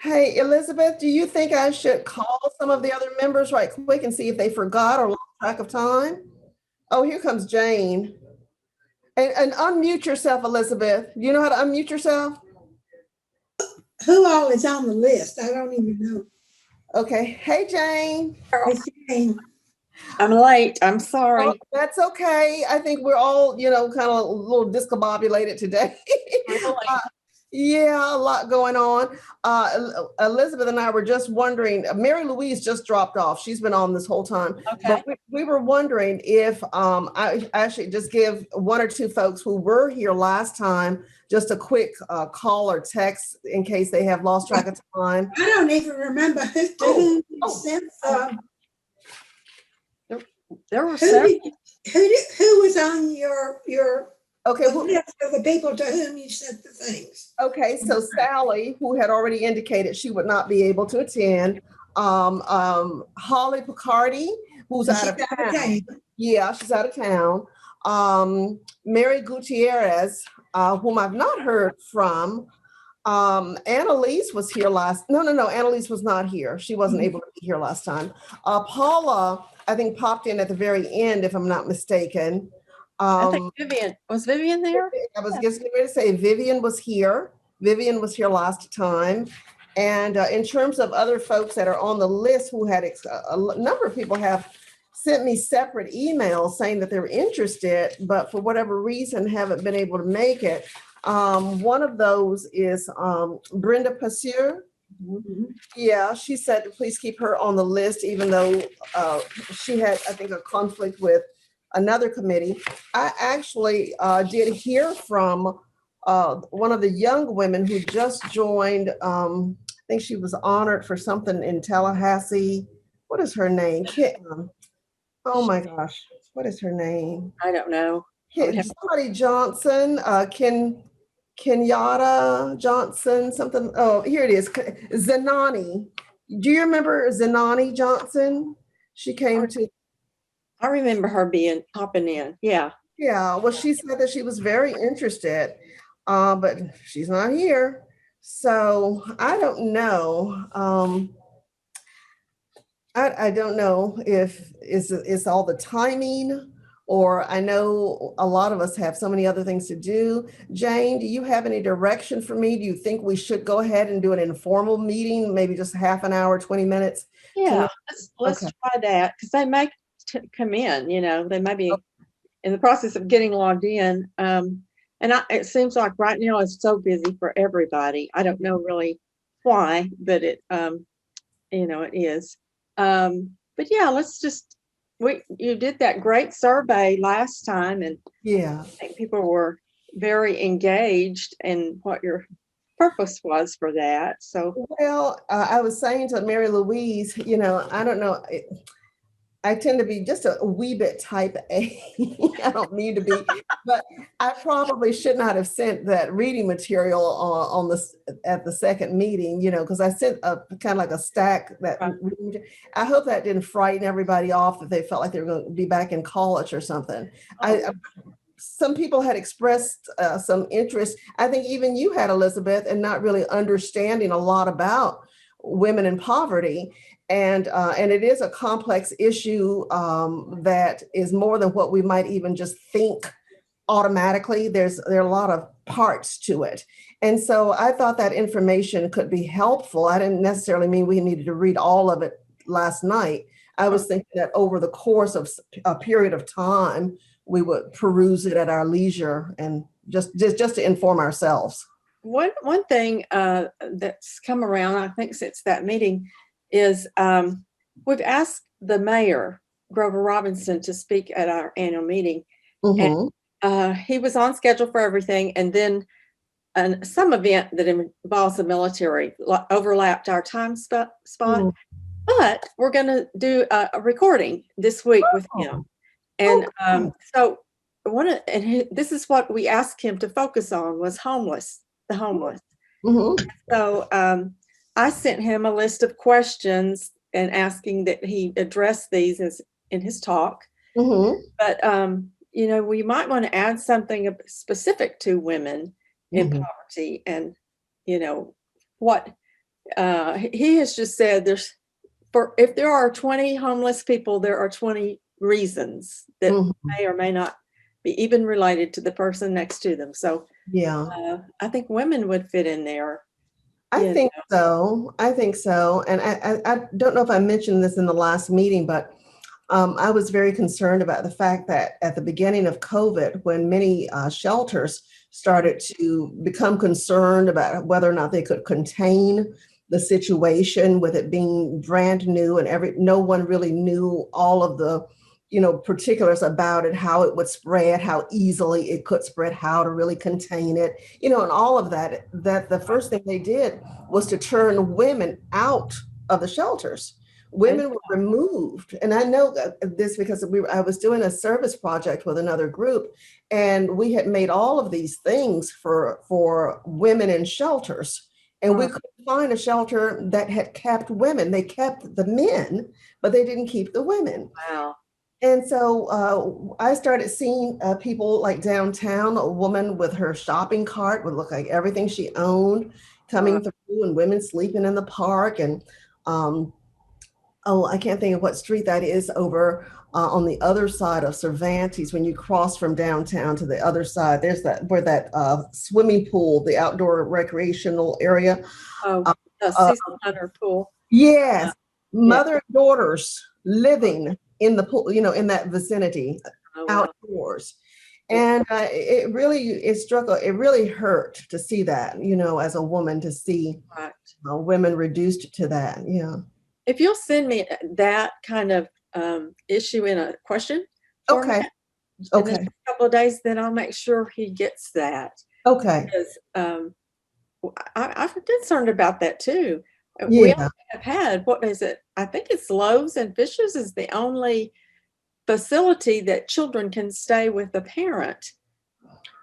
Hey, Elizabeth, do you think I should call some of the other members right quick and see if they forgot or lost track of time? Oh, here comes Jane. And unmute yourself, Elizabeth. Do you know how to unmute yourself? Who all is on the list? I don't even know. Okay. Hey, Jane. It's Jane. I'm late. I'm Oh, sorry. that's okay. I think we're all, kind of a little discombobulated today. Really? Uh, yeah, a lot going on. Elizabeth and I were just wondering, Mary Louise just dropped off. She's been on this whole time. Okay. But we were wondering if I actually just give one or two folks who were here last time just a quick call or text in case they have lost track of time. I don't even remember who to whom you sent. There were Who several. who was on your Okay, list of the people to whom you sent the things? okay, so Sally, who had already indicated she would not be able to attend, Holly Picardi, who's out of She's out of town. town. Yeah, she's out of town. Mary Gutierrez, whom I've not heard from. Annalise was here no, Annalise was not here. She wasn't able to be here last time. Paula, I think, popped in at the very end, if I'm not mistaken. I think Vivian there? I was just getting ready to say Vivian was here. Vivian was here last time. And in terms of other folks that are on the list who had a number of people have sent me separate emails saying that they're interested, but for whatever reason haven't been able to make it. One of those is Brenda Passeur. Yeah, she said to please keep her on the list, even though she had, I think, a conflict with another committee. I actually did hear from one of the young women who just joined. I think she was honored for something in Tallahassee. What is her name? Oh my gosh, what is her name? I don't know. Somebody Johnson, Kenyatta Johnson, something. Oh, here it is. Zenani. Do you remember Zenani Johnson? She came to. I remember her popping in. Yeah. Yeah, well, she said that she was very interested, but she's not here. So I don't know. I don't know if it's all the timing, or I know a lot of us have so many other things to do. Jane, do you have any direction for me? Do you think we should go ahead and do an informal meeting, maybe just half an hour, 20 minutes? Yeah. Let's Okay. try that because they may come in, they may be in the process of getting logged in. It seems like right now it's so busy for everybody. I don't know really why, but it is. But yeah, you did that great survey last time, and Yeah. I think people were very engaged in what your purpose was for that. So, well, I was saying to Mary Louise, I don't know. I tend to be just a wee bit type A. I don't mean to be, but I probably should not have sent that reading material on at the second meeting, because I sent a kind of like a stack that. Right. I hope that didn't frighten everybody off that they felt like they were going to be back in college or something. Some people had expressed some interest. I think even you had, Elizabeth, and not really understanding a lot about women in poverty. And it is a complex issue that is more than what we might even just think automatically. There are a lot of parts to it. And so I thought that information could be helpful. I didn't necessarily mean we needed to read all of it last night. I was thinking that over the course of a period of time, we would peruse it at our leisure and just to inform ourselves. One thing that's come around, I think, since that meeting is we've asked the mayor, Grover Robinson, to speak at our annual meeting. Mm-hmm. And he was on schedule for everything. And then some event that involves the military overlapped our time spot. Mm-hmm. But we're going to do a recording this week with him. And so this is what we asked him to focus on was the homeless. Mm-hmm. So I sent him a list of questions and asking that he address these in his talk. Mm-hmm. But, we might want to add something specific to women in poverty and, what he has just said if there are 20 homeless people, there are 20 reasons that Mhm. may or may not be even related to the person next to them. So Yeah. I think women would fit in there. I you think so. I think so. And I don't know if I mentioned this in the last meeting, but I was very concerned about the fact that at the beginning of COVID, when many shelters started to become concerned about whether or not they could contain the situation with it being brand new and no one really knew all of the particulars about it, how it would spread, how easily it could spread, how to really contain it, and all of that, that the first thing they did was to turn women out of the shelters. Women were removed. And I know this because I was doing a service project with another group, and we had made all of these things for women in shelters. And we couldn't find a shelter that had kept women. They kept the men, but they didn't keep the women. Wow. And so I started seeing people like downtown, a woman with her shopping cart would look like everything she owned coming through, and women sleeping in the park. And I can't think of what street that is over on the other side of Cervantes. When you cross from downtown to the other side, there's where that swimming pool, the outdoor recreational area. The Cecil Hunter Pool. Yes, mother and daughters living in the pool, in that vicinity, outdoors. And it really hurt to see that, as a woman, to see women reduced to that. Yeah. If you'll send me that kind of issue in a question format, in the next couple of days, then I'll make sure he gets that. Okay. Because I'm concerned about that too. Yeah. We only have had, what is it? I think it's Loaves and Fishes is the only facility that children can stay with a parent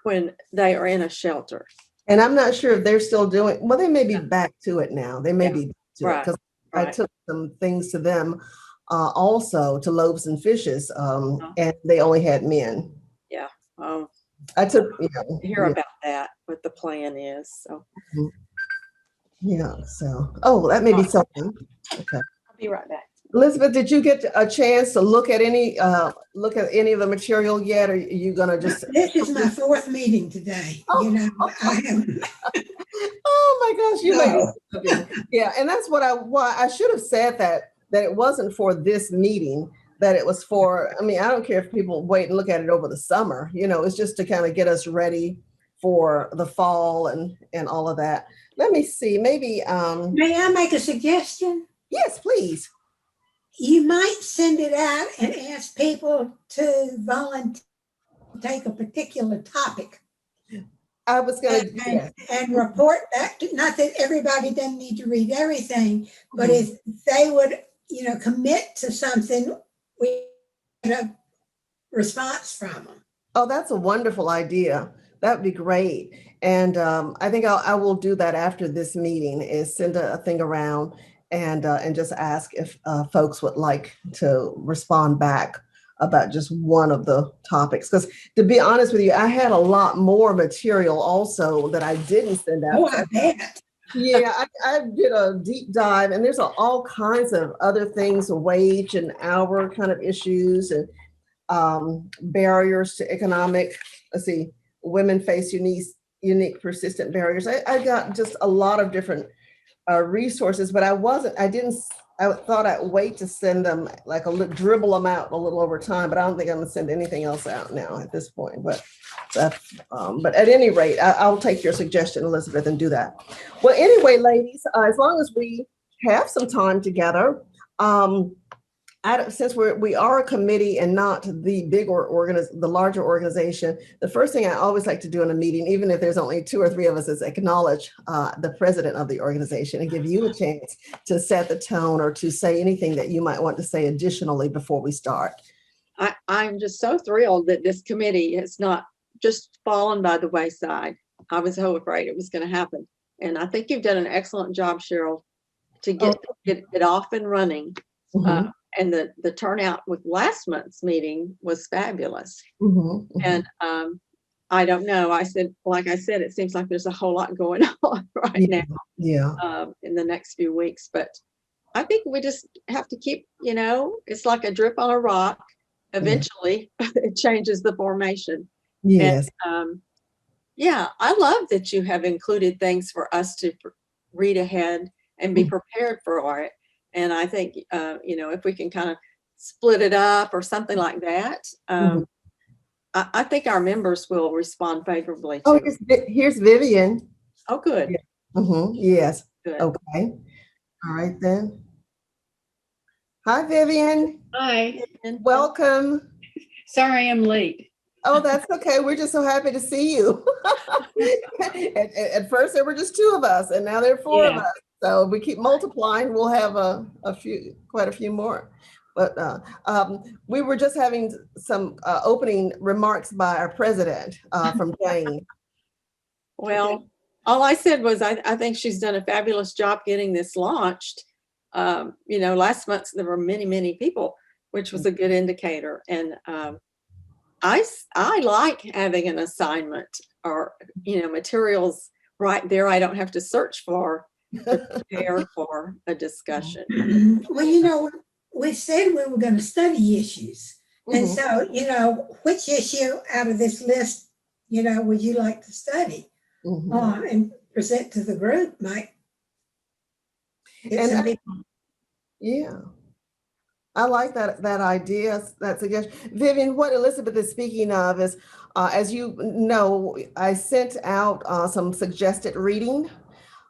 when they are in a shelter. And I'm not sure if they're still doing, well, they may be back to it now. They may be back to it, because I took some things to them also, to Loaves and Fishes, and they only had men. Yeah. I took, hear about that, what the plan is. So. Yeah. So, that may be something. Okay. I'll be right back. Elizabeth, did you get a chance to look at any of the material yet? Or are you gonna just? This is my fourth meeting today. I am. Oh my gosh, yeah, and that's why I should have said that it wasn't for this meeting, that it was for. I mean, I don't care if people wait and look at it over the summer. It's just to kind of get us ready for the fall and all of that. Let me see, maybe. May I make a suggestion? Yes, please. You might send it out and ask people to volunteer to take a particular topic. I was going to do that. And report back to, not that everybody doesn't need to read everything, but if they would, commit to something, we get a response from them. Oh, that's a wonderful idea. That'd be great. And I think I will do that after this meeting, is send a thing around and just ask if folks would like to respond back about just one of the topics. Because to be honest with you, I had a lot more material also that I didn't send out. Oh, I bet. Yeah, I did a deep dive, and there's all kinds of other things, wage and hour kind of issues, and barriers to economic, women face unique persistent barriers. I got just a lot of different resources, but I thought I'd wait to send them, dribble them out a little over time, but I don't think I'm gonna send anything else out now at this point. But at any rate, I'll take your suggestion, Elizabeth, and do that. Well, anyway, ladies, as long as we have some time together, since we are a committee and not the the larger organization, the first thing I always like to do in a meeting, even if there's only 2 or 3 of us, is acknowledge the president of the organization and give you a chance to set the tone or to say anything that you might want to say additionally before we start. I'm just so thrilled that this committee has not just fallen by the wayside. I was so afraid it was going to happen. And I think you've done an excellent job, Cheryl, to get it off and running. Mm-hmm. And the turnout with last month's meeting was fabulous. Mm-hmm. And I don't know. Like I said, it seems like there's a whole lot going on right now. Yeah. And in the next few weeks, but I think we just have to keep, it's like a drip on a rock. Eventually, it changes the formation. Yes. And yeah, I love that you have included things for us to read ahead and be prepared for it. And I think, if we can kind of split it up or something like that, I think our members will respond favorably to Oh, it. here's Vivian. Oh, good. Yes. Good. Okay. All right then. Hi, Vivian. Hi, Welcome. sorry I'm late. Oh, that's okay. We're just so happy to see you. At first, there were just two of us, and now there are four of Yeah. us. So we keep multiplying. We'll have quite a few more. But we were just having some opening remarks by our president from Jane. Well, all I said was I think she's done a fabulous job getting this launched. Last month there were many, many people, which was a good indicator. And I like having an assignment or, materials right there. I don't have to search for to prepare for a discussion. Well, we said we were going to study issues. And so, which issue out of this list, would you like to study and present to the group, Mike? Yeah. I like that idea, that suggestion. Vivian, what Elizabeth is speaking of is, as you know, I sent out some suggested reading.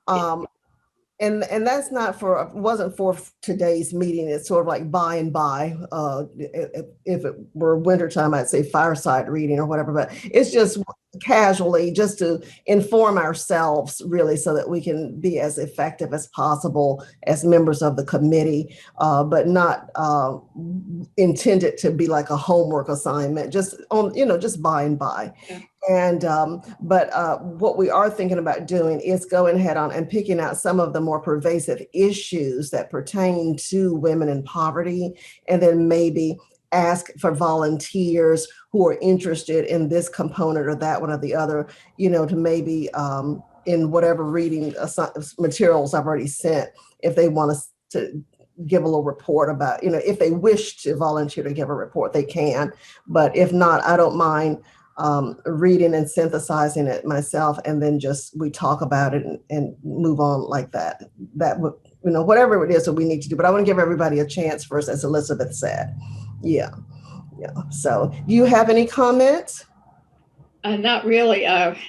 And that's wasn't for today's meeting. It's sort of like by and by. If it were wintertime, I'd say fireside reading or whatever, but it's just casually just to inform ourselves really so that we can be as effective as possible as members of the committee, but not intended to be like a homework assignment, just by and by. Yeah. And but what we are thinking about doing is going ahead on and picking out some of the more pervasive issues that pertain to women in poverty, and then maybe ask for volunteers who are interested in this component or that one or the other, to maybe in whatever reading materials I've already sent, if they want us to give a little report about, if they wish to volunteer to give a report, they can. But if not, I don't mind reading and synthesizing it myself, and then just we talk about it and move on like that. That would, whatever it is that we need to do. But I want to give everybody a chance first, as Elizabeth said. Yeah. So, do you have any comments? Not really. I've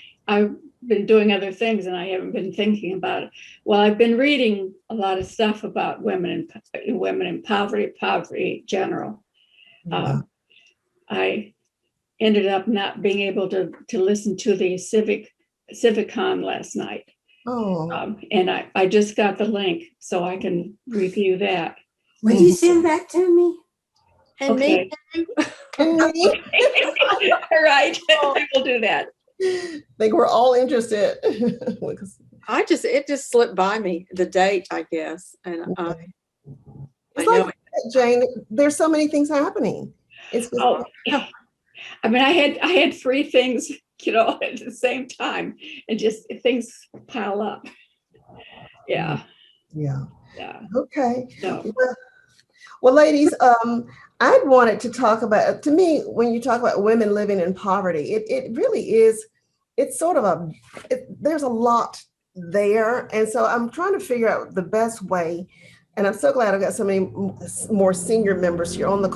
been doing other things and I haven't been thinking about it. Well, I've been reading a lot of stuff about women in poverty in general. I ended up not being able to listen to the Civicon last night. And I just got the link so I can review that. Would you send that to me? And Okay. me, All right, I will do that. I think we're all interested. it just slipped by me, the date, I guess. And I It's know like, Jane, there's so many things happening. It's just, I mean, I had three things, at the same time, and just things pile up. Yeah. Okay. So. Well, ladies, I wanted to talk about, to me, when you talk about women living in poverty, it really is, it's sort of there's a lot there. And so I'm trying to figure out the best way. And I'm so glad I've got so many more senior members here in the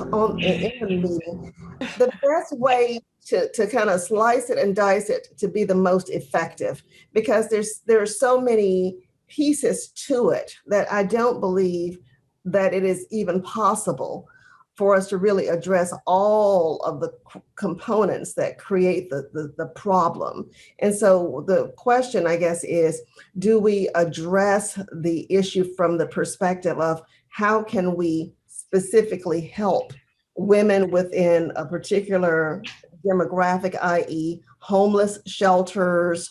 meeting. The best way to kind of slice it and dice it to be the most effective, because there are so many pieces to it that I don't believe that it is even possible for us to really address all of the components that create the problem. And so the question, I guess, is, do we address the issue from the perspective of how can we specifically help women within a particular demographic, i.e. homeless shelters,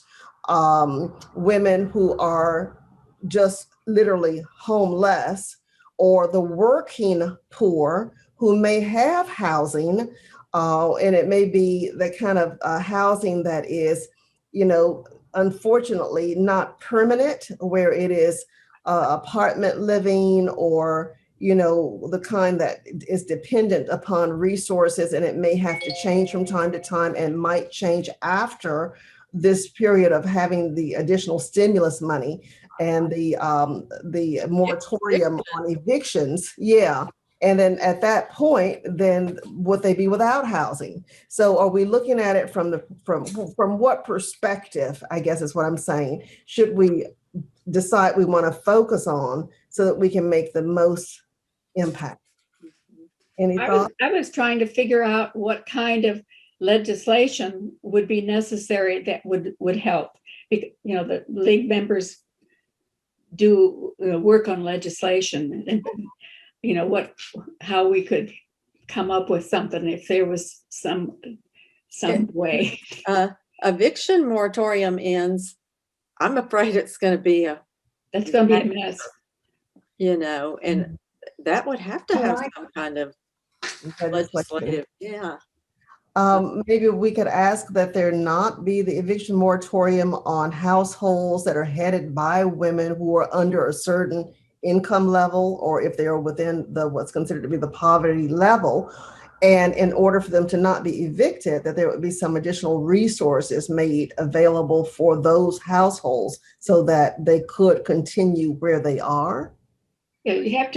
women who are just literally homeless, or the working poor who may have housing, and it may be the kind of housing that is, unfortunately not permanent, where it is apartment living, or the kind that is dependent upon resources, and it may have to change from time to time and might change after this period of having the additional stimulus money and the moratorium on evictions. Yeah. And then at that point, then would they be without housing? So are we looking at it from what perspective, I guess is what I'm saying, should we decide we want to focus on so that we can make the most impact? Any thoughts? I was trying to figure out what kind of legislation would be necessary that would help. The league members do work on legislation, and how we could come up with something if there was some way. Eviction moratorium ends. I'm afraid it's going to be That's going to be a mess. And that would have to have some kind of legislative. Yeah. Maybe we could ask that there not be the eviction moratorium on households that are headed by women who are under a certain income level, or if they are within what's considered to be the poverty level. And in order for them to not be evicted, that there would be some additional resources made available for those households so that they could continue where they are. You have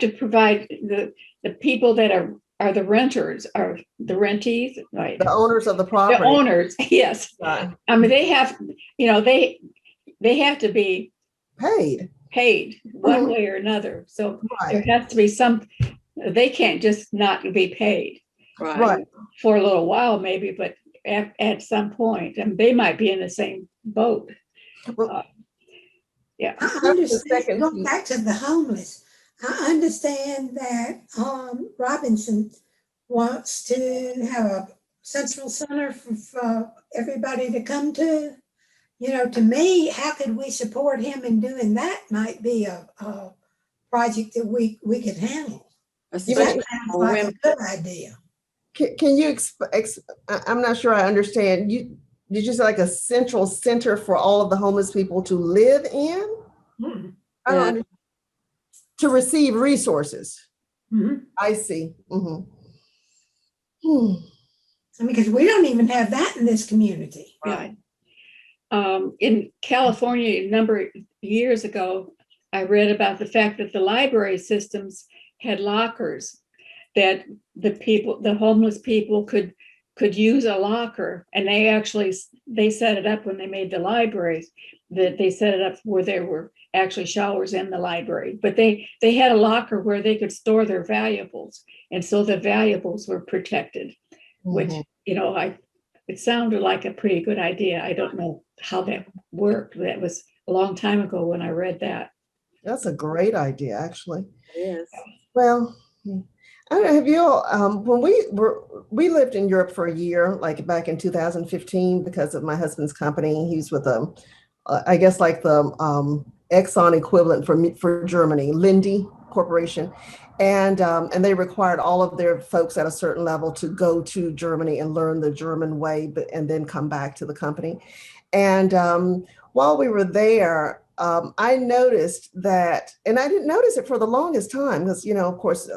to provide the people that are the renters, are the rentees, right? The owners of the property. The owners, yes. Right. I mean, they have to be paid one way or another. So there has to be they can't just not be paid. Right. For a little while maybe, but at some point, and they might be in the same boat. Yeah. I understand, going back to the homeless, I understand that Robinson wants to have a central center for everybody to come to. To me, how could we support him in doing that might be a project that we could handle. That sounds like a good idea. Can you, I'm not sure I understand. Did you say like a central center for all of the homeless people to live in? Mm-hmm. I don't understand. To receive resources. Mm-hmm. I see. Mm-hmm. I mean, because we don't even have that in this community. Right. In California, a number of years ago, I read about the fact that the library systems had lockers that the homeless people could use a locker, and they set it up when they made the libraries, that they set it up where there were actually showers in the library, but they had a locker where they could store their valuables, and so the valuables were protected, which it sounded like a pretty good idea. I don't know how that worked. That was a long time ago when I read that. That's a great idea, actually. Yes. Well, I don't know, have you all, when we lived in Europe for a year, like back in 2015, because of my husband's company. He's with I guess like the Exxon equivalent for Germany, Linde Corporation. And they required all of their folks at a certain level to go to Germany and learn the German way, and then come back to the company. And while we were there, I noticed that, and I didn't notice it for the longest time because, of course,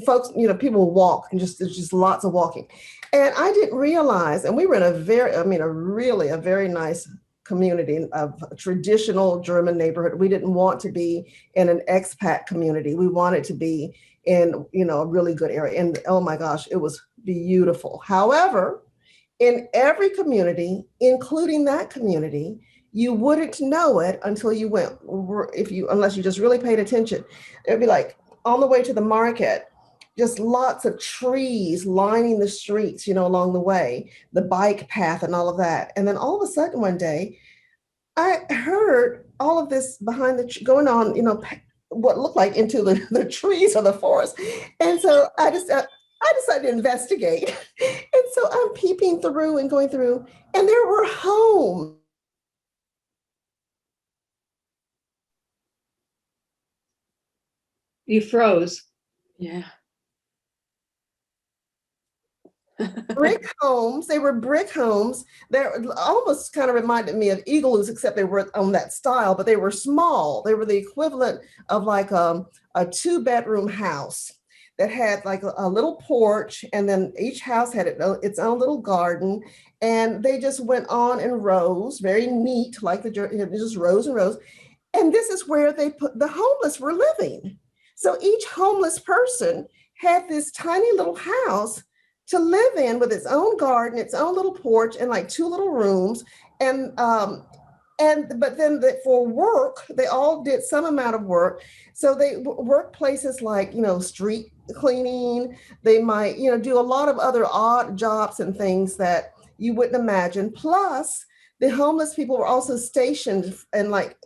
folks, people walk and there's just lots of walking. And I didn't realize, and we were in a very nice community of a traditional German neighborhood. We didn't want to be in an expat community. We wanted to be in, a really good area. And oh my gosh, it was beautiful. However, in every community, including that community, you wouldn't know it until you went, unless you just really paid attention. It'd be like on the way to the market, just lots of trees lining the streets, along the way, the bike path and all of that. And then all of a sudden one day, I heard all of this behind going on, what looked like into the trees of the forest. And so I decided to investigate. And so I'm peeping through and going through, and there were homes. You froze. Yeah. brick homes. They were brick homes. They're almost kind of reminded me of igloos, except they were on that style, but they were small. They were the equivalent of like a 2-bedroom house that had like a little porch, and then each house had its own little garden, and they just went on in rows, very neat, like just rows and rows. And this is where they put the homeless were living. So each homeless person had this tiny little house to live in with its own garden, its own little porch, and like 2 little rooms. And but then for work, they all did some amount of work. So they work places like, street cleaning. They might, do a lot of other odd jobs and things that you wouldn't imagine. Plus, the homeless people were also stationed in like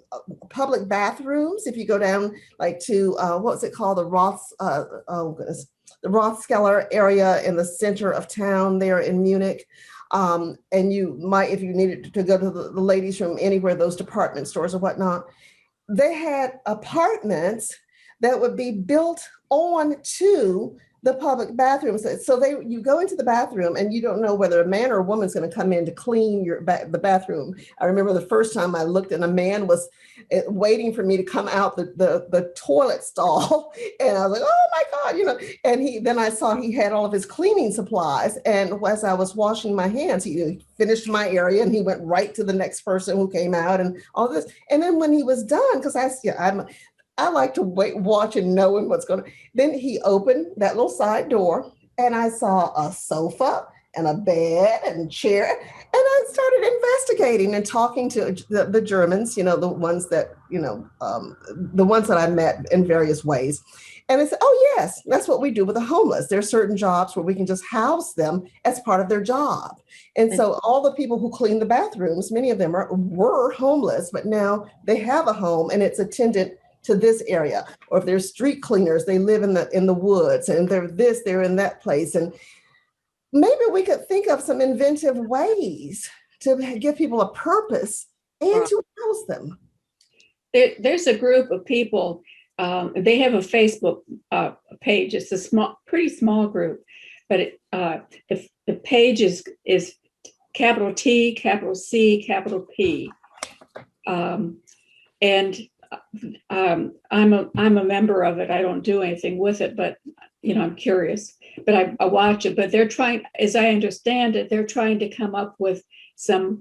public bathrooms. If you go down like to what's it called, the the Rothskeller area in the center of town there in Munich. And you might, if you needed to go to the ladies' room, anywhere, those department stores or whatnot, they had apartments that would be built on to the public bathrooms. So you go into the bathroom and you don't know whether a man or a woman's going to come in to clean the bathroom. I remember the first time I looked and a man was waiting for me to come out the toilet stall, and I was like, oh my God, and then I saw he had all of his cleaning supplies, and as I was washing my hands, he finished my area and he went right to the next person who came out and all this. And then when he was done, because I like to watch and knowing what's going to. Then he opened that little side door, and I saw a sofa and a bed and chair, and I started investigating and talking to the Germans, the ones that the ones that I met in various ways, and they said, "Oh yes, that's what we do with the homeless. There are certain jobs where we can just house them as part of their job." And so all the people who clean the bathrooms, many of them were homeless, but now they have a home, and it's attendant to this area. Or if there's street cleaners, they live in the woods, and they're in that place. And maybe we could think of some inventive ways to give people a purpose and to house them. There's a group of people, they have a Facebook page. It's a pretty small group, but the page is capital T, capital C, capital P. And I'm a member of it. I don't do anything with it, but I'm curious. But I watch it. But they're trying, as I understand it, they're trying to come up with some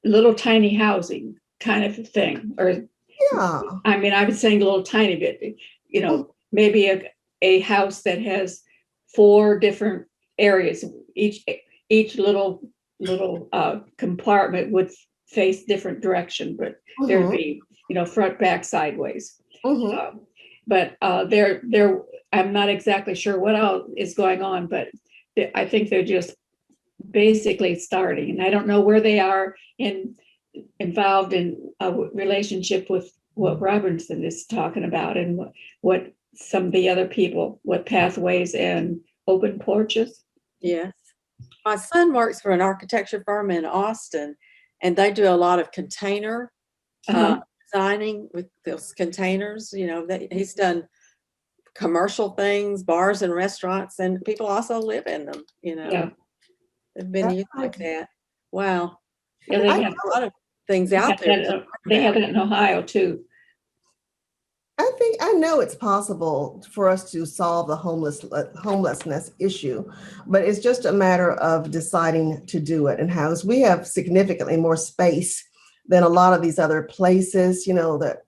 little tiny housing kind of thing. Or yeah, I was saying a little tiny bit. Maybe a house that has 4 different areas. Each little compartment would face different direction, but there'd be front, back, sideways. But I'm not exactly sure what else is going on, but I think they're just basically starting, and I don't know where they are involved in a relationship with what Robinson is talking about, and what some of the other people, what Pathways and Open Porches. Yes. My son works for an architecture firm in Austin, and they do a lot of container designing with those containers. He's done commercial things, bars and restaurants, and people also live in them. Yeah. They've been used like that. Wow. Yeah, they have a lot of things out there. They have it in Ohio too. I know it's possible for us to solve the homelessness issue, but it's just a matter of deciding to do it. And how we have significantly more space than a lot of these other places, that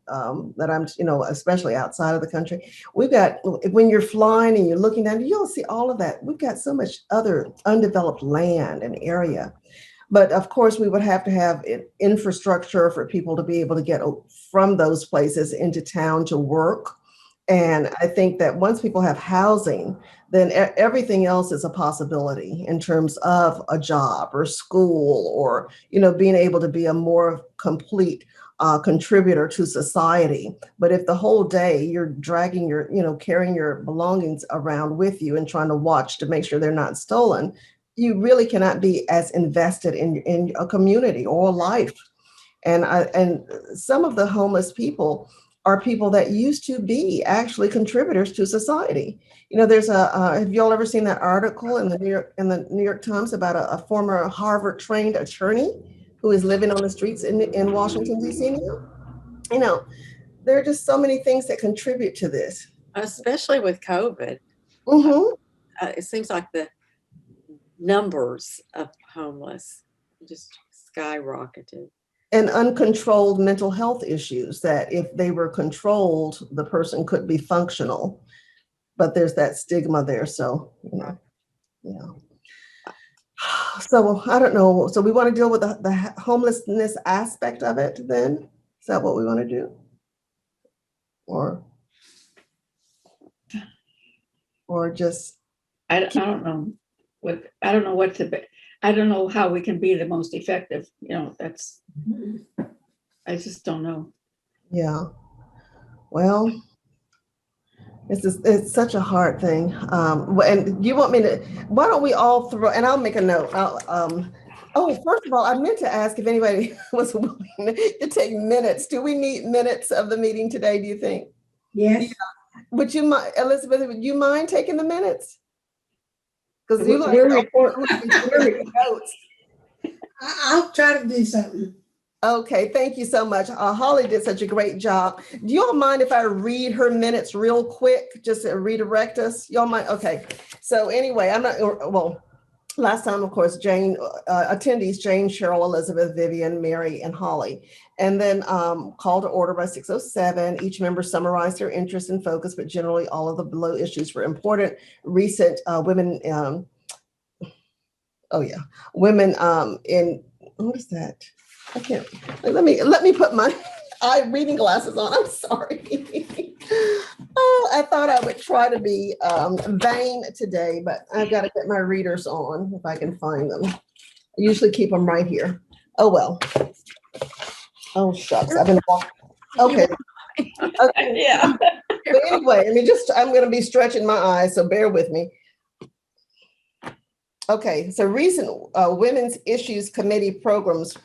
I'm, especially outside of the country. We've got, when you're flying and you're looking down, you'll see all of that. We've got so much other undeveloped land and area. But of course, we would have to have infrastructure for people to be able to get from those places into town to work. And I think that once people have housing, then everything else is a possibility in terms of a job or school, or, being able to be a more complete contributor to society. But if the whole day you're dragging carrying your belongings around with you and trying to watch to make sure they're not stolen, you really cannot be as invested in a community or life. And some of the homeless people are people that used to be actually contributors to society. You know, there's have y'all ever seen that article in the New York Times about a former Harvard trained attorney who is living on the streets in Washington, D.C. now? You know, there are just so many things that contribute to this. Especially with COVID. Mm-hmm. It seems like the numbers of homeless just skyrocketed. And uncontrolled mental health issues that if they were controlled, the person could be functional. But there's that stigma there. So, you know, yeah. So I don't know. So we want to deal with the homelessness aspect of it then? Is that what we want to do? Or just I don't know what, I don't know what to be. I don't know how we can be the most effective, you know, that's, I just don't know. yeah. Well, it's such a hard thing. And you want me to, why don't we all throw, and I'll make a note. First of all, I meant to ask if anybody was willing to take minutes. Do we need minutes of the meeting today, do you think? Yes, Would you mind, Elizabeth, would you mind taking the minutes? Because you like We're notes. I'll try to do something. Okay, thank you so much. Holly did such a great job. Do you all mind if I read her minutes real quick, just to redirect us? Y'all mind? Okay. So anyway, last time, of course, attendees, Jane, Cheryl, Elizabeth, Vivian, Mary, and Holly. And then call to order by 6:07. Each member summarized their interest and focus, but generally all of the below issues were important. Recent women in, what is that? I can't, let me put my reading glasses on. I'm sorry. I thought I would try to be vain today, but I've got to get my readers on if I can find them. I usually keep them right here. Oh, well. Oh, shucks. I've been walking. Okay. Yeah. But anyway, I'm going to be stretching my eyes, so bear with me. Okay, so recent Women's Issues Committee programs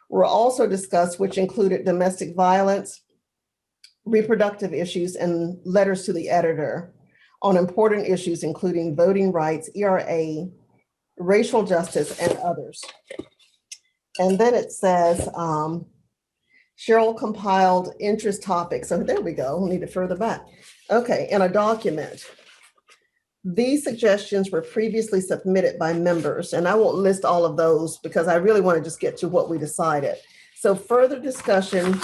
were also discussed, which included domestic violence, reproductive issues, and letters to the editor on important issues, including voting rights, ERA, racial justice, and others. And then it says, Cheryl compiled interest topics. So there we go, we'll need it further back. Okay, in a document. These suggestions were previously submitted by members, and I won't list all of those because I really want to just get to what we decided. So further discussion,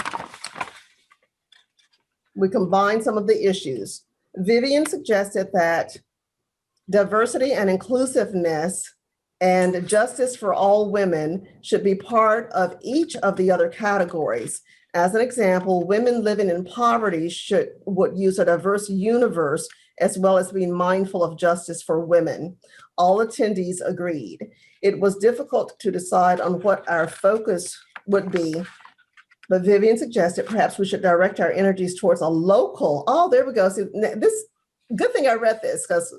we combined some of the issues. Vivian suggested that diversity and inclusiveness and justice for all women should be part of each of the other categories. As an example, women living in poverty would use a diverse universe as well as being mindful of justice for women. All attendees agreed. It was difficult to decide on what our focus would be, but Vivian suggested perhaps we should direct our energies towards a local, there we go. See, this, good thing I read this because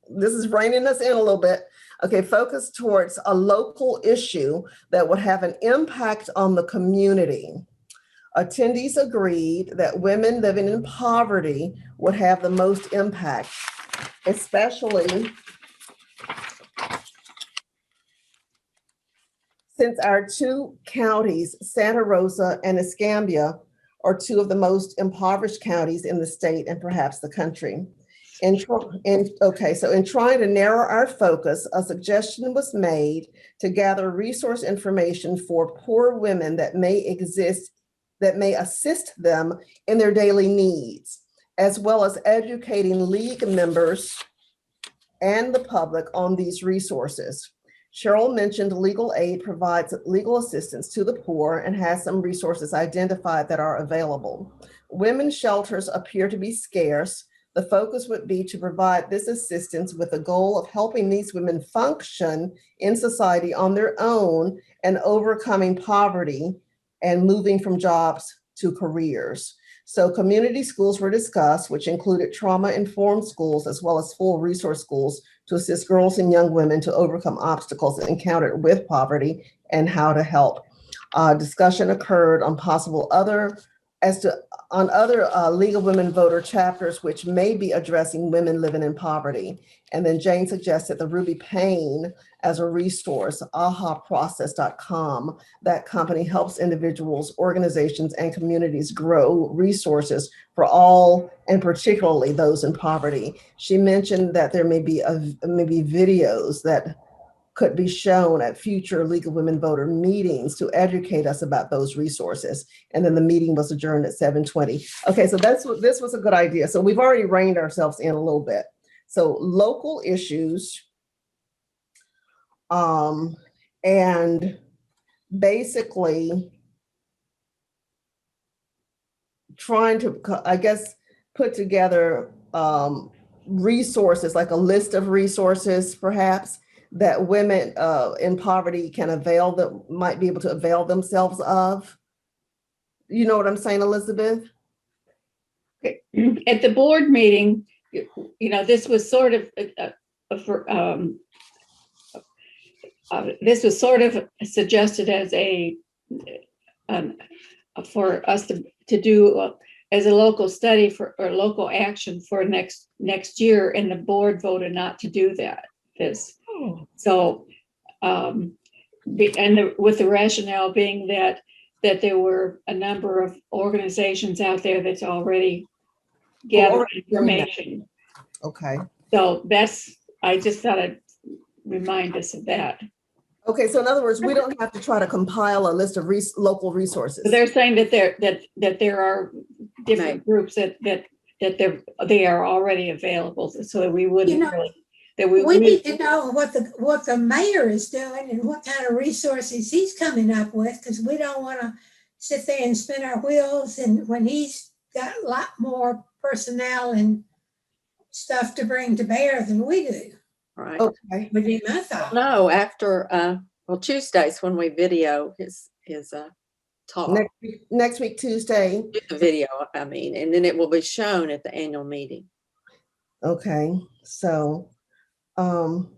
this is reining us in a little bit. Okay, focus towards a local issue that would have an impact on the community. Attendees agreed that women living in poverty would have the most impact, especially since our two counties, Santa Rosa and Escambia, are two of the most impoverished counties in the state and perhaps the country. In trying to narrow our focus, a suggestion was made to gather resource information for poor women that may assist them in their daily needs, as well as educating league members and the public on these resources. Cheryl mentioned legal aid provides legal assistance to the poor and has some resources identified that are available. Women's shelters appear to be scarce. The focus would be to provide this assistance with the goal of helping these women function in society on their own and overcoming poverty and moving from jobs to careers. So community schools were discussed, which included trauma-informed schools as well as full resource schools to assist girls and young women to overcome obstacles encountered with poverty and how to help. Discussion occurred on possible other as to on other League of Women Voter chapters which may be addressing women living in poverty. And then Jane suggested the Ruby Payne as a resource, ahaprocess.com. That company helps individuals, organizations, and communities grow resources for all, and particularly those in poverty. She mentioned that there may be maybe videos that could be shown at future League of Women Voter meetings to educate us about those resources. And then the meeting was adjourned at 7:20. Okay, so this was a good idea. So we've already reined ourselves in a little bit. So local issues, and basically trying to, I guess, put together resources, like a list of resources perhaps that women in poverty can might be able to avail themselves of. You know what I'm saying, Elizabeth? At the board meeting, this was sort of this was sort of suggested as for us to do as a local study or local action for next year, and the board voted not to do that. So, with the rationale being that there were a number of organizations out there that's already gathered information. Okay. So I just thought I'd remind us of that. Okay, so in other words, we don't have to try to compile a list of local resources. They're saying that there are different groups that they are already available, so that we wouldn't really. We need to know what the mayor is doing and what kind of resources he's coming up with, because we don't want to sit there and spin our wheels, and when he's got a lot more personnel and stuff to bring to bear than we do. Right. Okay. Would be my thought. No, after Tuesdays when we video his talk. Next week, Tuesday. The video, I mean, and then it will be shown at the annual meeting. Okay, so are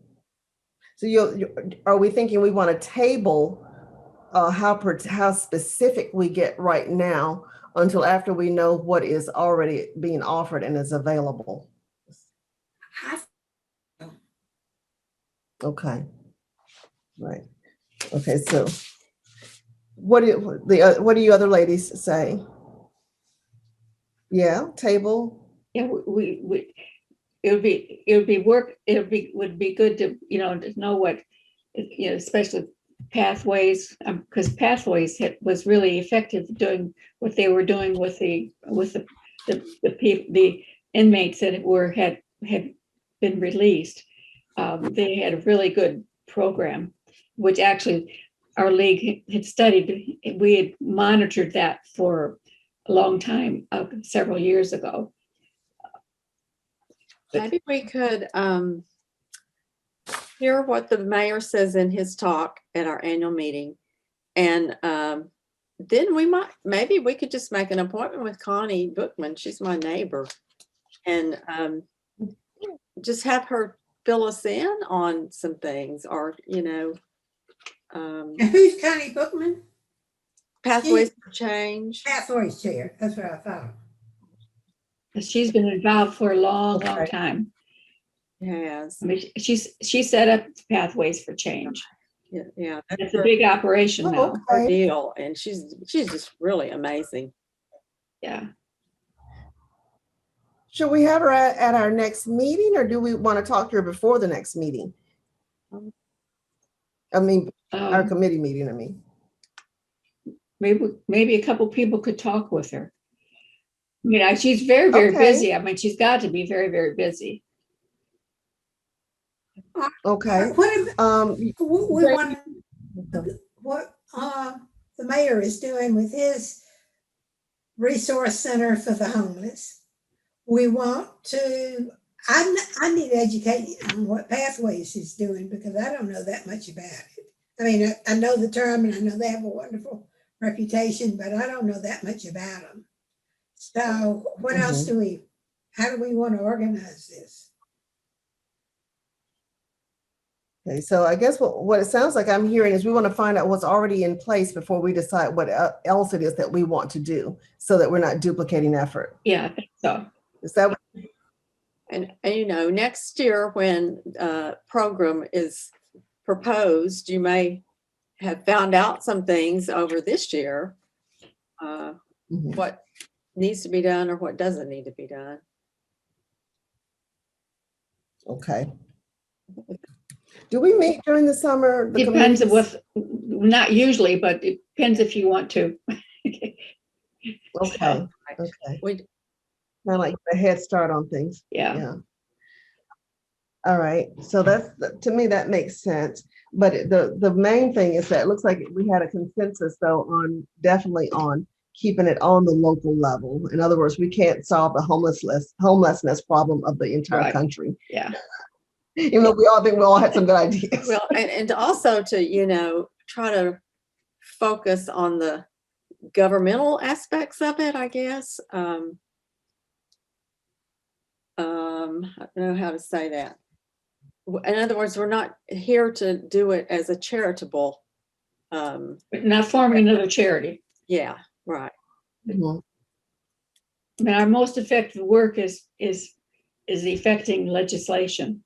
we thinking we want to table how specific we get right now until after we know what is already being offered and is available? Okay, right. Okay, so what do you other ladies say? Yeah, table. Yeah, would be good to to know what especially Pathways, because Pathways was really effective doing what they were doing with the inmates that had been released. They had a really good program, which actually our league had studied. We had monitored that for a long time, several years ago. Maybe we could hear what the mayor says in his talk at our annual meeting. And then maybe we could just make an appointment with Connie Bookman. She's my neighbor. And just have her fill us in on some things, or, Who's Connie Bookman? Pathways for Change. Pathways chair. That's what I thought. She's been involved for a long time. Yes. I mean, she set up Pathways for Change. Yeah. It's a big operation now. Her deal, and she's just really amazing. Yeah. Should we have her at our next meeting, or do we want to talk to her before the next meeting? I mean, our committee meeting, I mean. Maybe a couple people could talk with her. She's very, very busy. I mean, she's got to be very, very busy. Okay. We want what the mayor is doing with his resource center for the homeless. We want to, I need to educate you on what Pathways is doing, because I don't know that much about it. I mean, I know the term, and I know they have a wonderful reputation, but I don't know that much about them. So what else how do we want to organize this? Okay, so I guess what it sounds like I'm hearing is we want to find out what's already in place before we decide what else it is that we want to do, so that we're not duplicating effort. Yeah, I think so. Is that what? And you know, next year when program is proposed, you may have found out some things over this year, Mhm. what needs to be done or what doesn't need to be done. Okay. Do we meet during the summer? The Depends on committees? not usually, but it depends if you want to. Okay, okay. We, Kind of like a head start on things. Yeah, Yeah. All right. So to me, that makes sense. But the main thing is that it looks like we had a consensus though definitely on keeping it on the local level. In other words, we can't solve the homelessness problem of the entire Right. country. yeah. Even though we all think we all had some good ideas. well, and also to, you know, try to focus on the governmental aspects of it, I guess. I don't know how to say that. In other words, we're not here to do it as a charitable. But not forming another charity. Yeah, right. Mhm. I mean, our most effective work is affecting legislation.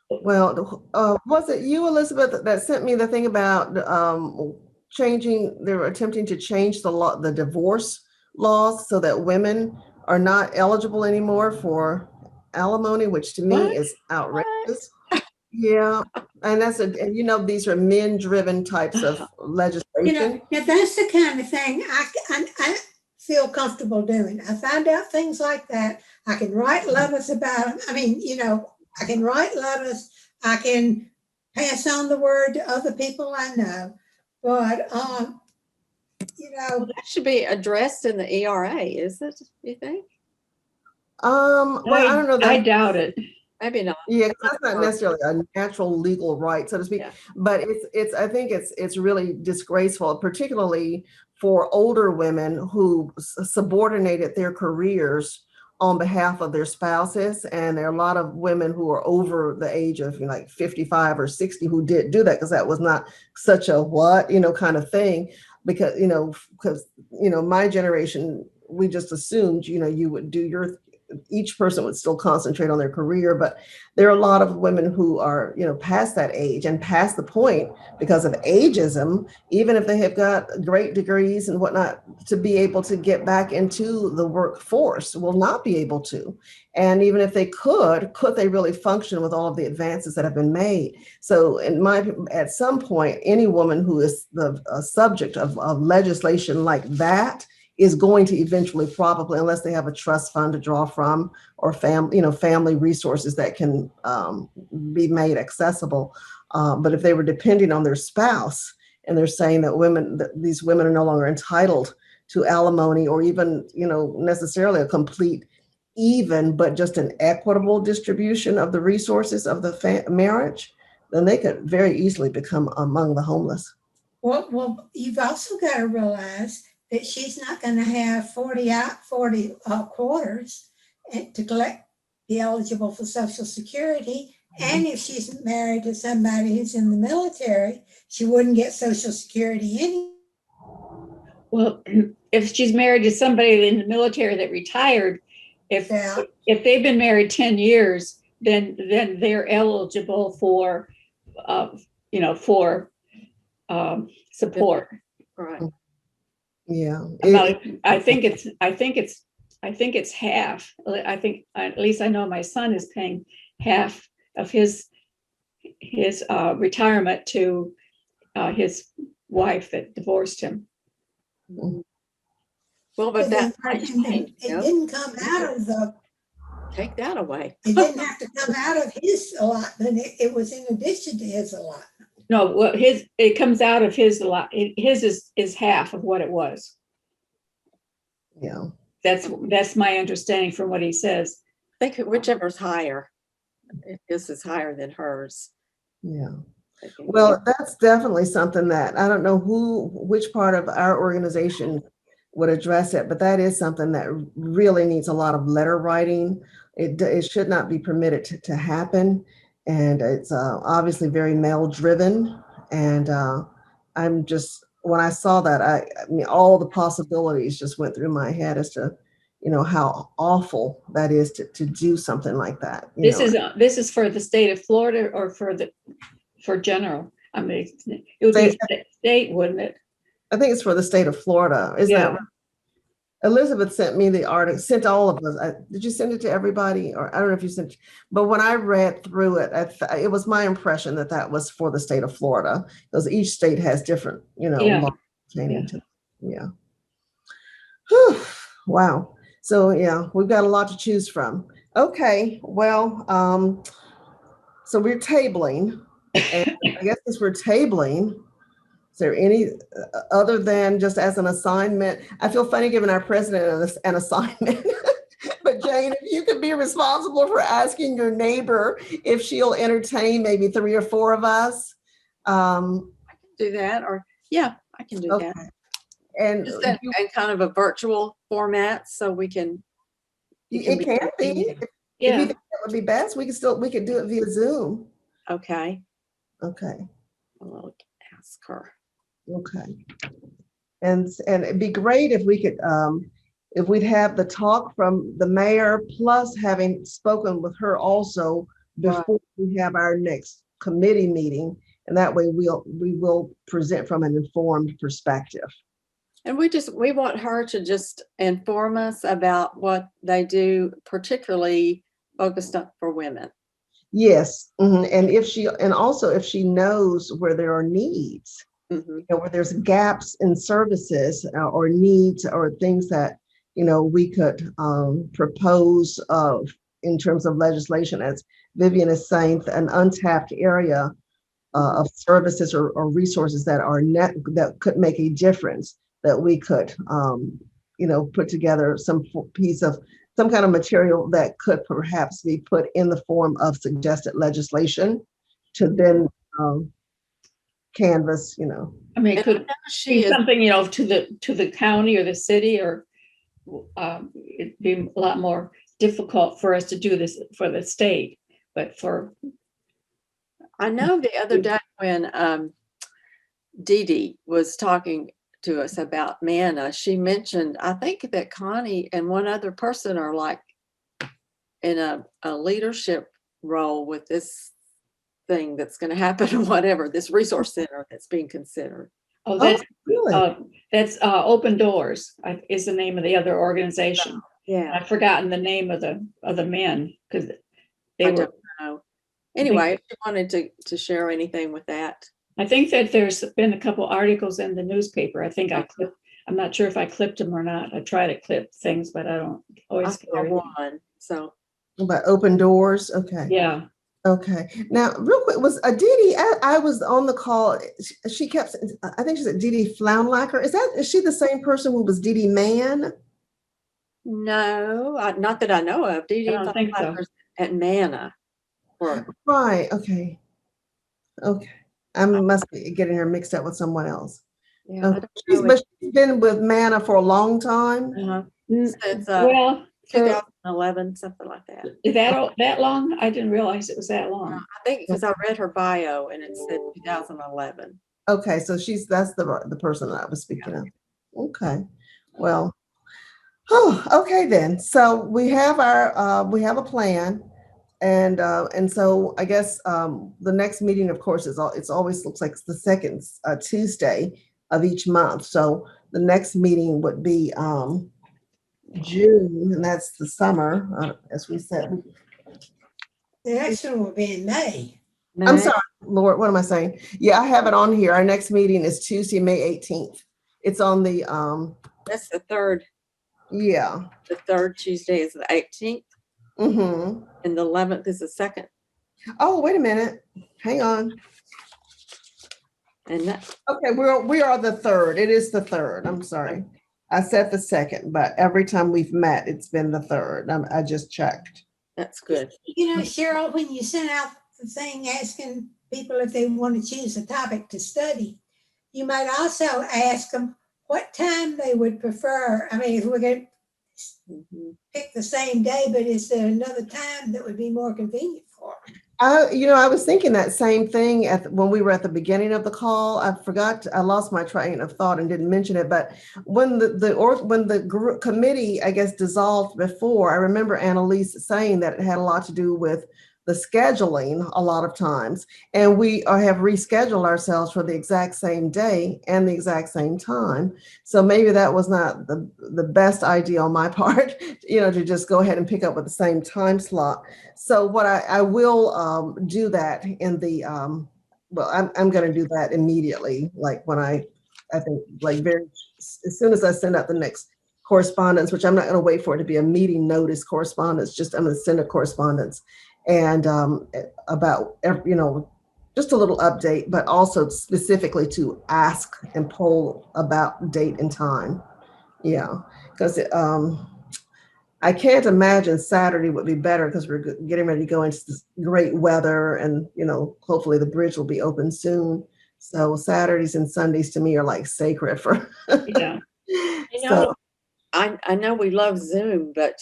Well, was it you, Elizabeth, that sent me the thing about they were attempting to change the divorce laws so that women are not eligible anymore for alimony, which to me What? is outrageous. Yeah, and and these are men-driven types of legislation. Yeah, that's the kind of thing I feel comfortable doing. I find out things like that. I can write letters about them. I mean, I can write letters. I can pass on the word to other people I know. But, Well, that should be addressed in the ERA, is it, you think? Well, I don't know I that. doubt it. Maybe not. Yeah, 'cause that's not necessarily a natural legal right, so to speak. Yeah. But I think it's really disgraceful, particularly for older women who subordinated their careers on behalf of their spouses. And there are a lot of women who are over the age of like 55 or 60 who did do that because that was not such a kind of thing. Because my generation, we just assumed, you would do each person would still concentrate on their career, but there are a lot of women who are, past that age and past the point because of ageism, even if they have got great degrees and whatnot, to be able to get back into the workforce will not be able to. And even if they could they really function with all of the advances that have been made? So at some point, any woman who is the subject of legislation like that is going to eventually, probably, unless they have a trust fund to draw from or family resources that can be made accessible. But if they were depending on their spouse and they're saying that these women are no longer entitled to alimony or even, necessarily a complete even, but just an equitable distribution of the resources of the marriage, then they could very easily become among the homeless. well, you've also got to realize that she's not going to have 40 quarters to be eligible for Social Security. And if she's married to somebody who's in the military, she wouldn't get Social Security anyway. Well, if she's married to somebody in the military that retired, if they've been married 10 years, then they're eligible for support. Right. Yeah. I think it's half. I think, at least I know my son is paying half of his retirement to his wife that divorced him. Well, but that might It change, didn't come out of take that away. it didn't have to come out of his allotment. It was in addition to his allotment. No, well, it comes out of his a lot. His is half of what it was. Yeah. That's my understanding from what he says. I think whichever's higher, if this is higher than hers. Yeah. Well, that's definitely something that I don't know which part of our organization would address it, but that is something that really needs a lot of letter writing. It should not be permitted to happen. And it's obviously very male driven. And I'm just, when I saw that, I mean, all the possibilities just went through my head as to, how awful that is to do something like that. This is for the state of Florida or for general? I mean, it would be state, wouldn't it? I think it's for the state of Florida. Isn't that Yeah. right? Elizabeth sent me the article, sent all of us. Did you send it to everybody? Or I don't know if you sent, but when I read through it, it was my impression that that was for the state of Florida, because each state has different, Yeah. laws pertaining to, yeah. Whew. Wow. So yeah, we've got a lot to choose from. Okay, well, so we're tabling, and I guess since we're tabling, is there any other than just as an assignment? I feel funny giving our president an assignment, but Jane, if you could be responsible for asking your neighbor if she'll entertain maybe 3 or 4 of us. Do that, or yeah, I can do Okay. that. And Just in kind of a virtual format, so we can. it can be. If you Yeah. think that would be best, we could do it via Zoom. Okay. Okay. I'll ask her. Okay. And it'd be great if we could, if we'd have the talk from the mayor, plus having spoken with her also before we have our next committee meeting. And that way we will present from an informed perspective. And we want her to just inform us about what they do, particularly focused on for women. Yes. And also if she knows where there are needs, Mhm. where there's gaps in services or needs or things that, we could propose in terms of legislation, as Vivian is saying, an untapped area of services or resources that that could make a difference, that we could, put together some kind of material that could perhaps be put in the form of suggested legislation to then canvas, I mean, it could She be is. something, to the county or the city, or it'd be a lot more difficult for us to do this for the state, but for. I know the other day when Dee Dee was talking to us about MANA, she mentioned, I think that Connie and one other person are like in a leadership role with this thing that's going to happen or whatever, this resource center that's being considered. Oh, that's really? that's Open Doors is the name of the other organization. Yeah, I've forgotten the name of the men because I don't know. Anyway, if you wanted to share anything with that. I think that there's been a couple articles in the newspaper. I think I'm not sure if I clipped them or not. I try to clip things, but I don't always. I saw one. So About Open Doors. Okay. Yeah. Okay. Now, real quick, was Dee Dee, I was on the call. She kept, I think she said Dee Dee Floundlacker. Is she the same person who was Dee Dee Mann? no, not that I know of. Dee Dee I don't think so. at MANA. Right. Okay. Okay. I must be getting her mixed up with someone else. Yeah, Okay. But she's been with MANA for a long time. Since Well, 2011, something like that. is that long? I didn't realize it was that long. I think because I read her bio and it said 2011. Okay, so that's the person that I was speaking of. Okay, well, okay then. So we have a plan, and so I guess the next meeting, of course, it's always looks like it's the second Tuesday of each month. So the next meeting would be June, and that's the summer, as we said. The next one will be in May. I'm sorry, Lord, what am I saying? Yeah, I have it on here. Our next meeting is Tuesday, May 18th. It's on the That's the third. Yeah. The third Tuesday is the 18th. Mm-hmm. And the 11th is the second. Oh, wait a minute. Hang on. And that. Okay, we are the third. It is the third. I'm sorry. I said the second, but every time we've met, it's been the third. I just checked. That's good. Cheryl, when you sent out the thing asking people if they want to choose a topic to study, you might also ask them what time they would prefer. I mean, if we're going to pick the same day, but is there another time that would be more convenient for them? I was thinking that same thing when we were at the beginning of the call. I lost my train of thought and didn't mention it. But when the committee, I guess, dissolved before, I remember Annalise saying that it had a lot to do with the scheduling a lot of times, and we have rescheduled ourselves for the exact same day and the exact same time. So maybe that was not the best idea on my part, to just go ahead and pick up with the same time slot. So what I will do that in the I'm going to do that immediately, like when I think like as soon as I send out the next correspondence, which I'm not going to wait for it to be a meeting notice correspondence, just I'm going to send a correspondence and about just a little update, but also specifically to ask and poll about date and time. Yeah, because I can't imagine Saturday would be better because we're getting ready to go into this great weather, and hopefully the bridge will be open soon. So Saturdays and Sundays to me are like sacred for. Yeah. So I know we love Zoom, but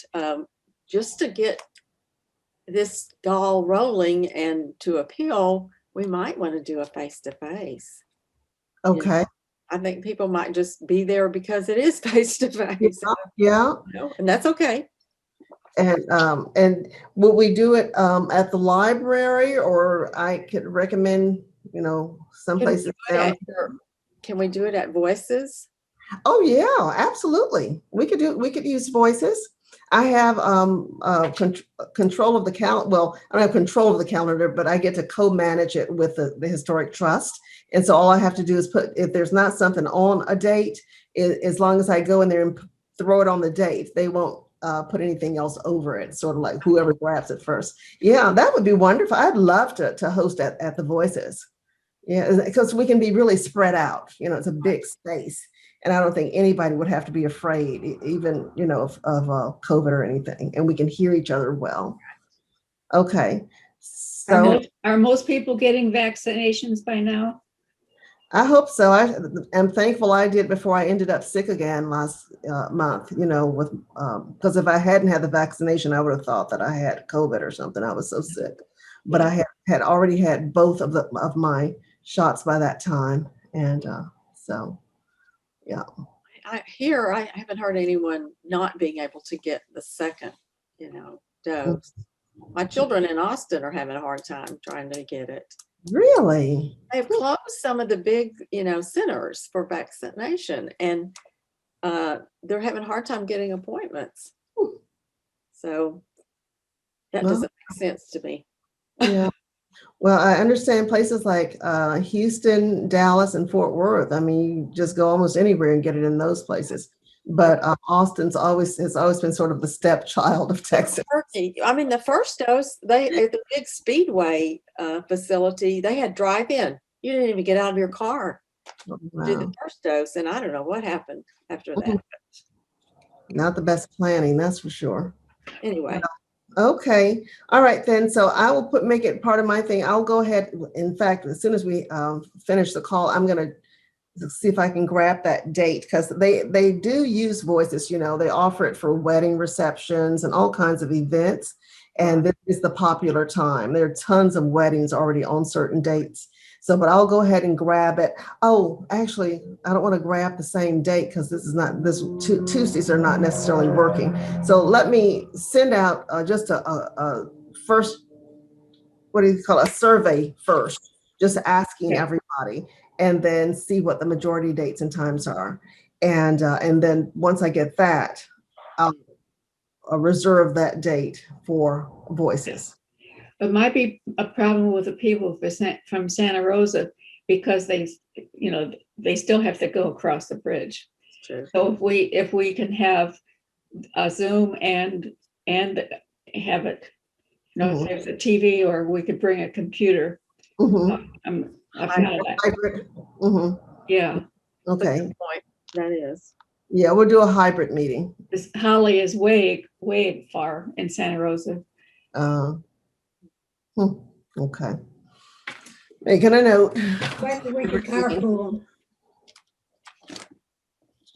just to get this ball rolling and to appeal, we might want to do a face-to-face. okay. I think people might just be there because it is face-to-face. Yeah. And that's okay. And will we do it at the library, or I could recommend, some places down here? Can we do it at Voices? Oh yeah, absolutely. We could use Voices. I have control of the calendar. Well, I don't have control of the calendar, but I get to co-manage it with the Historic Trust. And so all I have to do is if there's not something on a date, as long as I go in there and throw it on the date, they won't put anything else over it, sort of like whoever grabs it first. Yeah, that would be wonderful. I'd love to host at the Voices. Yeah, because we can be really spread out. It's a big space. And I don't think anybody would have to be afraid, even, of COVID or anything. And we can hear each other well. Okay. So Are most people getting vaccinations by now? I hope so. I am thankful I did before I ended up sick again last month, because if I hadn't had the vaccination, I would have thought that I had COVID or something. I was so sick. But I had already had both of my shots by that time. And so. Yeah. I haven't heard anyone not being able to get the second, dose. My children in Austin are having a hard time trying to get it. Really? They've closed some of the big, centers for vaccination, and they're having a hard time getting appointments. So that doesn't make sense to me. Yeah. Well, I understand places like Houston, Dallas, and Fort Worth. I mean, you just go almost anywhere and get it in those places. But Austin's has always been sort of the stepchild of Texas. I mean, the first dose, at the big Speedway facility, they had drive-in. You didn't even get out of your car to do the first dose, and I don't know what happened after that. Not the best planning, that's for sure. Anyway. Okay. All right, then. So I will make it part of my thing. I'll go ahead. In fact, as soon as we finish the call, I'm going to see if I can grab that date, because they do use Voices. They offer it for wedding receptions and all kinds of events. And this is the popular time. There are tons of weddings already on certain dates. So, but I'll go ahead and grab it. Oh, actually, I don't want to grab the same date because Tuesdays are not necessarily working. So let me send out just a first, what do you call a survey first, just asking everybody, and then see what the majority dates and times are. And then once I get that, I'll reserve that date for Voices. It might be a problem with the people from Santa Rosa, because they still have to go across the bridge. True. So if we can have a Zoom and have it, if there's a TV, or we could bring a computer. Hybrid. Yeah. Okay. That's the point. That is. Yeah, we'll do a hybrid meeting. This Holly is way far in Santa Rosa. Okay. Making a note. Whether we could carpool.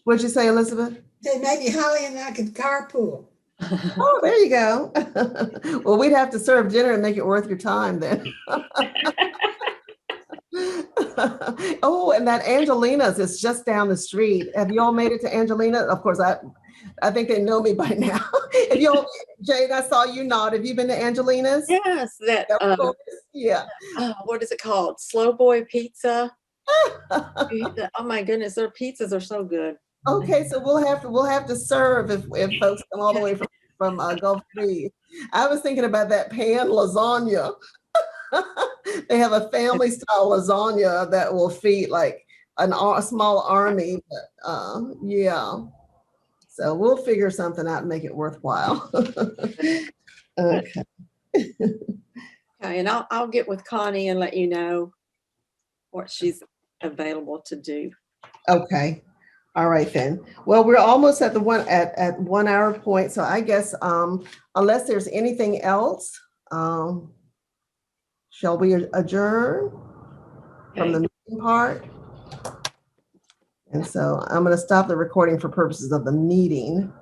What'd you say, Elizabeth? Say maybe Holly and I could carpool. Oh, there you go. Well, we'd have to serve dinner and make it worth your time then. Oh, and that Angelina's is just down the street. Have you all made it to Angelina? Of course, I think they know me by now. If you all, Jade, I saw you nod. Have you been to Angelina's? Yes, that, Of course. Yeah. what is it called? Slow Boy Pizza. Oh my goodness, their pizzas are so good. Okay, so we'll have to serve if folks come all the way from Gulf Breeze. I was thinking about that pan lasagna. They have a family style lasagna that will feed like a small army. But yeah, so we'll figure something out and make it worthwhile. Okay. Okay, and I'll get with Connie and let you know what she's available to do. Okay. All right then. Well, we're almost at the 1 hour point. So I guess unless there's anything else, shall we adjourn from the meeting part? And so I'm going to stop the recording for purposes of the meeting.